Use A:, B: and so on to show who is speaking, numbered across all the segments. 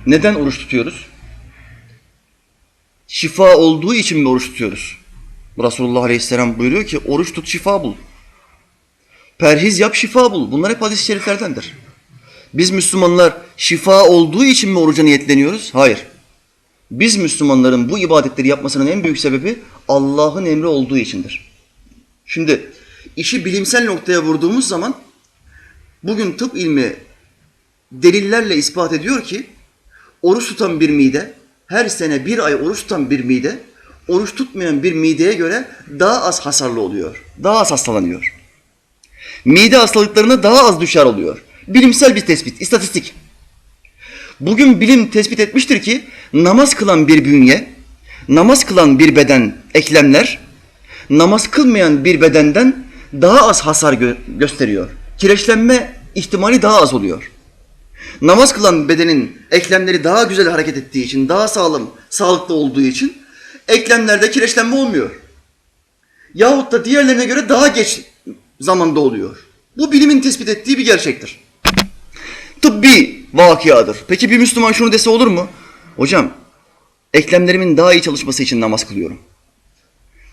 A: Neden oruç tutuyoruz? Şifa olduğu için mi oruç tutuyoruz? Resulullah Aleyhisselam buyuruyor ki oruç tut şifa bul. Perhiz yap şifa bul. Bunlar hep hadis-i şeriflerdendir. Biz Müslümanlar şifa olduğu için mi oruca niyetleniyoruz? Hayır. Biz Müslümanların bu ibadetleri yapmasının en büyük sebebi Allah'ın emri olduğu içindir. Şimdi işi bilimsel noktaya vurduğumuz zaman bugün tıp ilmi delillerle ispat ediyor ki oruç tutan bir mide, her sene bir ay oruç tutan bir mide, oruç tutmayan bir mideye göre daha az hasarlı oluyor, daha az hastalanıyor. Mide hastalıklarına daha az düşer oluyor. Bilimsel bir tespit, istatistik. Bugün bilim tespit etmiştir ki namaz kılan bir bünye, namaz kılan bir beden, eklemler, namaz kılmayan bir bedenden daha az hasar gösteriyor. Kireçlenme ihtimali daha az oluyor. Namaz kılan bedenin eklemleri daha güzel hareket ettiği için, daha sağlıklı olduğu için eklemlerde kireçlenme olmuyor. Yahut da diğerlerine göre daha geç zamanda oluyor. Bu bilimin tespit ettiği bir gerçektir. Tıbbi vakiadır. Peki bir Müslüman şunu dese olur mu? Hocam, eklemlerimin daha iyi çalışması için namaz kılıyorum.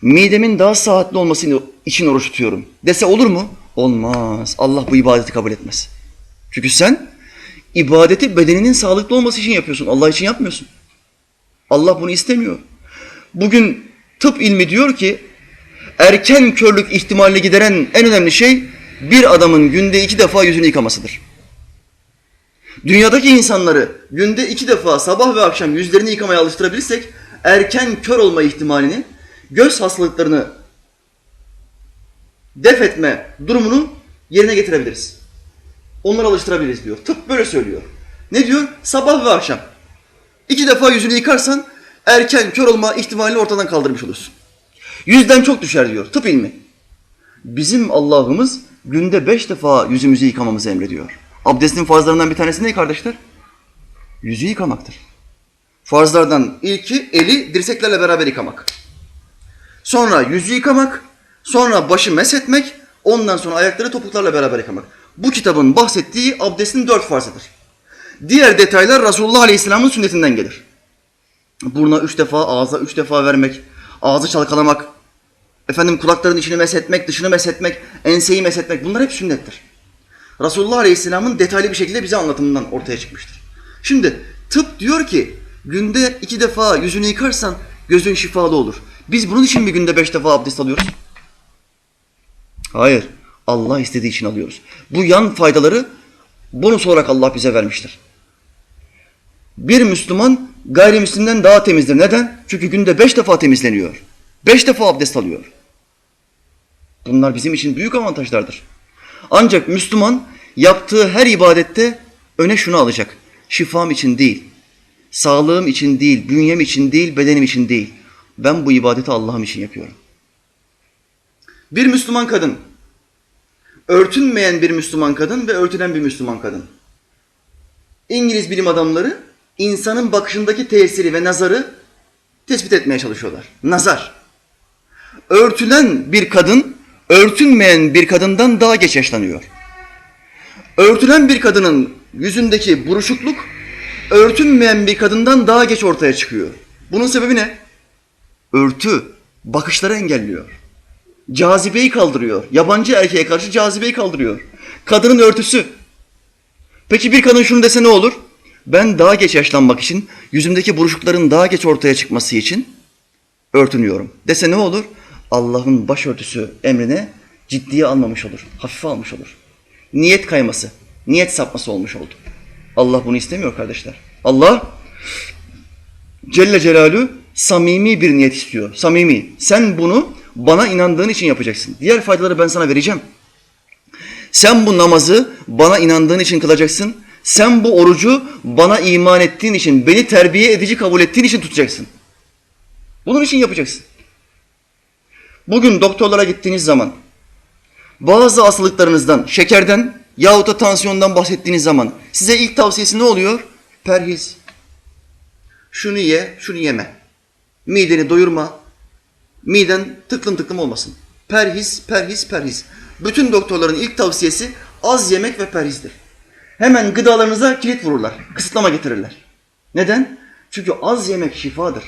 A: Midemin daha sıhhatli olması için oruç tutuyorum dese olur mu? Olmaz. Allah bu ibadeti kabul etmez. Çünkü sen ibadeti bedeninin sağlıklı olması için yapıyorsun. Allah için yapmıyorsun. Allah bunu istemiyor. Bugün tıp ilmi diyor ki erken körlük ihtimalini gideren en önemli şey bir adamın günde 2 defa yüzünü yıkamasıdır. Dünyadaki insanları günde 2 defa sabah ve akşam yüzlerini yıkamaya alıştırabilirsek erken kör olma ihtimalini, göz hastalıklarını def etme durumunu yerine getirebiliriz. Onları alıştırabiliriz diyor. Tıp böyle söylüyor. Ne diyor? Sabah ve akşam 2 defa yüzünü yıkarsan erken kör olma ihtimalini ortadan kaldırmış olursun. Yüzden çok düşer diyor tıp ilmi. Bizim Allah'ımız günde 5 defa yüzümüzü yıkamamızı emrediyor. Abdestin farzlarından bir tanesi ne kardeşler? Yüzü yıkamaktır. Farzlardan ilki eli dirseklerle beraber yıkamak. Sonra yüzü yıkamak, sonra başı meshetmek, ondan sonra ayakları topuklarla beraber yıkamak. Bu kitabın bahsettiği abdestin 4 farzıdır. Diğer detaylar Resulullah Aleyhisselam'ın sünnetinden gelir. Buruna 3 defa, ağza 3 defa vermek, ağzı çalkalamak, kulakların içini meshetmek, dışını meshetmek, enseyi meshetmek, bunlar hep sünnettir. Resulullah Aleyhisselam'ın detaylı bir şekilde bize anlatımından ortaya çıkmıştır. Şimdi tıp diyor ki günde 2 defa yüzünü yıkarsan gözün şifalı olur. Biz bunun için mi günde 5 defa abdest alıyoruz? Hayır. Allah istediği için alıyoruz. Bu yan faydaları bonus olarak Allah bize vermiştir. Bir Müslüman gayrimüslimden daha temizdir. Neden? Çünkü günde 5 defa temizleniyor. 5 defa abdest alıyor. Bunlar bizim için büyük avantajlardır. Ancak Müslüman yaptığı her ibadette öne şunu alacak. Şifam için değil, sağlığım için değil, bünyem için değil, bedenim için değil. Ben bu ibadeti Allah'ım için yapıyorum. Bir Müslüman kadın, örtünmeyen bir Müslüman kadın ve örtülen bir Müslüman kadın. İngiliz bilim adamları insanın bakışındaki tesiri ve nazarı tespit etmeye çalışıyorlar. Nazar. Örtülen bir kadın, örtünmeyen bir kadından daha geç yaşlanıyor. Örtülen bir kadının yüzündeki buruşukluk, örtünmeyen bir kadından daha geç ortaya çıkıyor. Bunun sebebi ne? Örtü bakışları engelliyor. Cazibeyi kaldırıyor. Yabancı erkeğe karşı cazibeyi kaldırıyor. Kadının örtüsü. Peki bir kadın şunu dese ne olur? Ben daha geç yaşlanmak için, yüzümdeki buruşukların daha geç ortaya çıkması için örtünüyorum. Dese ne olur? Allah'ın başörtüsü emrine ciddiye almamış olur. Hafife almış olur. Niyet kayması, niyet sapması olmuş oldu. Allah bunu istemiyor kardeşler. Allah Celle Celaluhu samimi bir niyet istiyor. Samimi. Sen bunu bana inandığın için yapacaksın. Diğer faydaları ben sana vereceğim. Sen bu namazı bana inandığın için kılacaksın. Sen bu orucu bana iman ettiğin için, beni terbiye edici kabul ettiğin için tutacaksın. Bunun için yapacaksın. Bugün doktorlara gittiğiniz zaman bazı hastalıklarınızdan, şekerden yahut da tansiyondan bahsettiğiniz zaman size ilk tavsiyesi ne oluyor? Perhiz. Şunu ye, şunu yeme. Mideni doyurma. Miden tıklım tıklım olmasın. Perhiz, perhiz, perhiz. Bütün doktorların ilk tavsiyesi az yemek ve perhizdir. Hemen gıdalarınıza kilit vururlar, kısıtlama getirirler. Neden? Çünkü az yemek şifadır.